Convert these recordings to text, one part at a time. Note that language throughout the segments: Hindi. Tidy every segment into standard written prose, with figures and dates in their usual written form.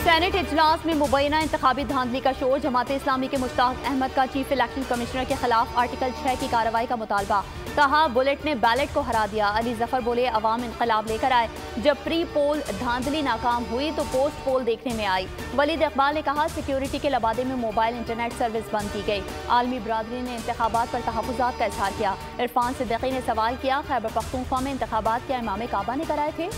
सेनेट इजलास में मुबैना इंतखाबी धांधली का शोर। जमात इस्लामी के मुश्ताक अहमद का चीफ इलेक्शन कमिश्नर के खिलाफ आर्टिकल 6 की कार्रवाई का मुतालबा। कहा बुलेट ने बैलेट को हरा दिया। अली जफर बोले अवाम इनकलाब लेकर आए। जब प्री पोल धांधली नाकाम हुई तो पोस्ट पोल देखने में आई। वलीद इकबाल ने कहा सिक्योरिटी के लबादे में मोबाइल इंटरनेट सर्विस बंद की गई। आलमी बरादरी ने इंतखाबात पर तहफ़्फ़ुज़ात का इजहार किया। इरफान सिद्दीकी ने सवाल किया खैबर पख्तूनख्वा में इंतखाबात क्या इमाम काबा ने कराए थे?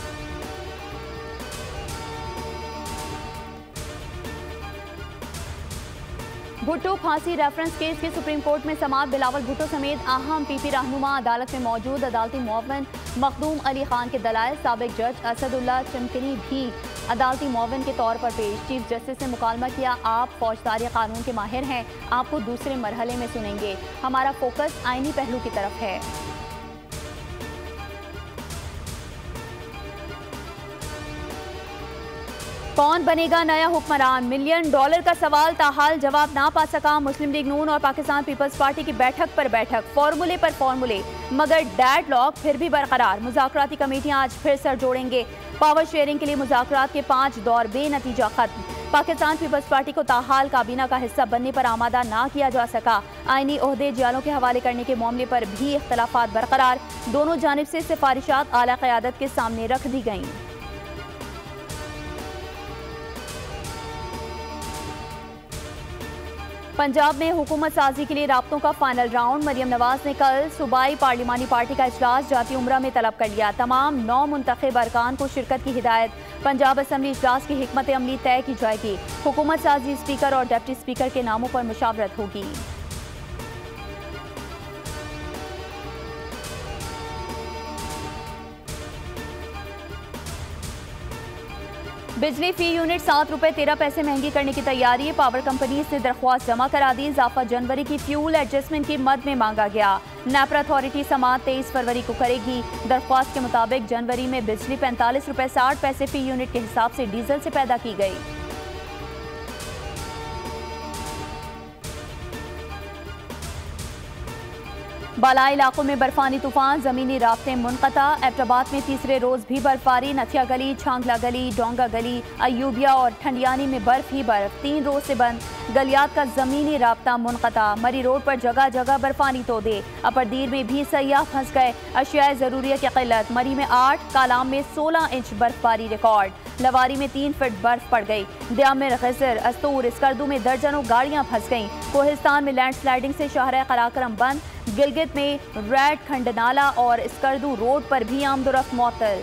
भुट्टो फांसी रेफरेंस केस की सुप्रीम कोर्ट में समाअत। बिलावल भुट्टो समेत अहम पीपी रहनुमा अदालत में मौजूद। अदालती मुअव्विन मखदूम अली खान के दलाइल। साबिक जज असदुल्ला चमकनी भी अदालती मुअव्विन के तौर पर पेश। चीफ जस्टिस ने मुकालमा किया आप फौजदारी कानून के माहिर हैं, आपको दूसरे मरहले में सुनेंगे। हमारा फोकस आईनी पहलू की तरफ है। कौन बनेगा नया हुक्मरान? $1 मिलियन का सवाल ताहाल जवाब ना पा सका। मुस्लिम लीग नून और पाकिस्तान पीपल्स पार्टी की बैठक पर बैठक, फॉर्मूले पर फॉर्मूले, मगर डेडलॉक फिर भी बरकरार। मुज़ाकराती कमेटियां आज फिर सर जोड़ेंगे। पावर शेयरिंग के लिए मुज़ाकरात के 5 दौर बेनतीजा खत्म। पाकिस्तान पीपल्स पार्टी को ताहाल काबीना का हिस्सा बनने पर आमादा ना किया जा सका। आईनी ओहदे जियालों के हवाले करने के मामले पर भी इख्तलाफात बरकरार। दोनों जानिब से सिफारिशात आला क़यादत के सामने रख दी गईं। पंजाब में हुकूमत साजी के लिए राब्तों का फाइनल राउंड। मरियम नवाज ने कल सूबाई पार्लिमानी पार्टी का इजलास जाती उम्रा में तलब कर लिया। तमाम 9 मुंतखब अरकान को शिरकत की हिदायत। पंजाब असम्बली इजलास की हिकमत अमली तय की जाएगी। हुकूमत साजी स्पीकर और डिप्टी स्पीकर के नामों पर मुशावरत होगी। बिजली फी यूनिट 7 रुपये 13 पैसे महंगी करने की तैयारी। पावर कंपनी से दरख्वास्त जमा करा दी। इजाफा जनवरी की फ्यूल एडजस्टमेंट की मद में मांगा गया। नेपरा अथॉरिटी समाअत 23 फरवरी को करेगी। दरख्वास्त के मुताबिक जनवरी में बिजली 45 रुपये 60 पैसे फी यूनिट के हिसाब से डीजल से पैदा की गई। बालाई इलाकों में बर्फानी तूफान, जमीनी रास्ते मुनक़ता। एबटाबाद में तीसरे रोज भी बर्फबारी। नथिया गली, छांगला गली, डोंगा गली, अयूबिया और ठंडियानी में बर्फ ही बर्फ। 3 रोज से बंद। गलियात का जमीनी राब्ता मुनक़ता। मरी रोड पर जगह जगह बर्फानी तोदे। अपरदीर में भी सयाह फंस गए। अशियाए ज़रूरिया की क़िल्लत। मरी में 8, कालाम में 16 इंच बर्फबारी रिकॉर्ड। लवारी में 3 फीट बर्फ पड़ गई। दियामिर, ग़िज़र, अस्तूर, स्कर्दू में दर्जनों गाड़ियां फंस गईं। कोहिस्तान में लैंडस्लाइडिंग से शाहरा कराकरम बंद। गिलगित में रेड खंडनाला और स्कर्दू रोड पर भी आमदोरफ्त मुअत्तल।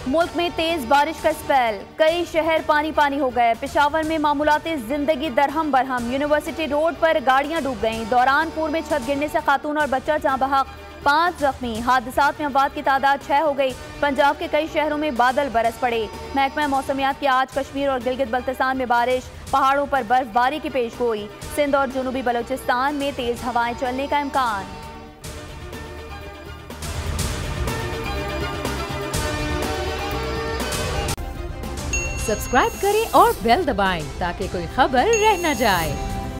मुल्क में तेज बारिश का स्पेल। कई शहर पानी पानी हो गए। पेशावर में मामूलाती जिंदगी दरहम बरहम। यूनिवर्सिटी रोड पर गाड़ियां डूब गईं। दौरानपुर में छत गिरने से खातून और बच्चा जाँ बहक, 5 जख्मी। हादसात में अमवात की तादाद 6 हो गई। पंजाब के कई शहरों में बादल बरस पड़े। महकमा मौसमियात की आज कश्मीर और गिलगित बल्तिस्तान में बारिश, पहाड़ों पर बर्फबारी की पेशगोई। सिंध और जनूबी बलोचिस्तान में तेज हवाएं चलने का इम्कान। सब्सक्राइब करें और बेल दबाएं ताकि कोई खबर रह न जाए।